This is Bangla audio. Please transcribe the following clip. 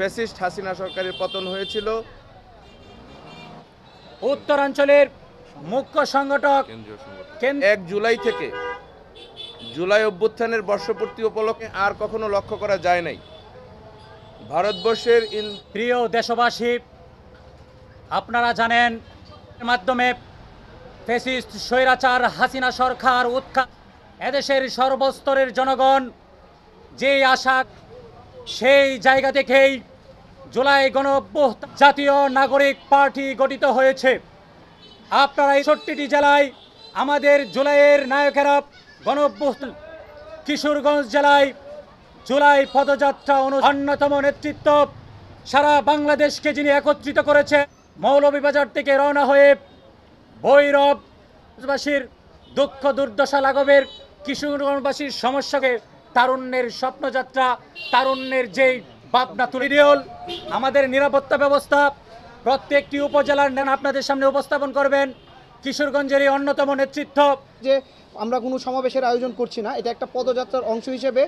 ফ্যাসিস্ট হাসিনা সরকারের পতন হয়েছিল। উত্তরাঞ্চলের মুখ্য সংগঠক 1 জুলাই থেকে জুলাই অভ্যুত্থানের বর্ষপূর্তি উপলক্ষে আর কখনো লক্ষ্য করা যায় নাই ভারতবর্ষের প্রিয় দেশবাসী, আপনারা জানেন এর মাধ্যমে ফ্যাসিস্ট স্বৈরাচার হাসিনা সরকার উৎখাত এদেশের সর্বস্তরের জনগণ যেই আশা, সেই জায়গা থেকেই জুলাই গণঅভ্যুত্থান জাতীয় নাগরিক পার্টি গঠিত হয়েছে। আপনারা এই ৬৬টি জেলায় আমাদের জুলাইয়ের নায়কেরা গণঅভ্যুত্থান, কিশোরগঞ্জ জেলায় জুলাই পদযাত্রা অন্যতম নেতৃত্ব সারা বাংলাদেশকে যিনি একত্রিত করেছে, মৌলভীবাজার থেকে রওনা হয়ে ভৈরববাসীর দুঃখ দুর্দশা লাঘবের, কিশোরগঞ্জবাসীর সমস্যাকে তারুণ্যের স্বপ্নযাত্রা, তারুণ্যের যেই ভাবনা তুলিডিওল, আমাদের নিরাপত্তা ব্যবস্থা প্রত্যেকটি উপজেলার নেন আপনাদের সামনে উপস্থাপন করবেন কিশোরগঞ্জের এই অন্যতম নেতৃত্ব। যে আমরা কোনো সমাবেশের আয়োজন করছি না, এটা একটা পদযাত্রার অংশ হিসেবে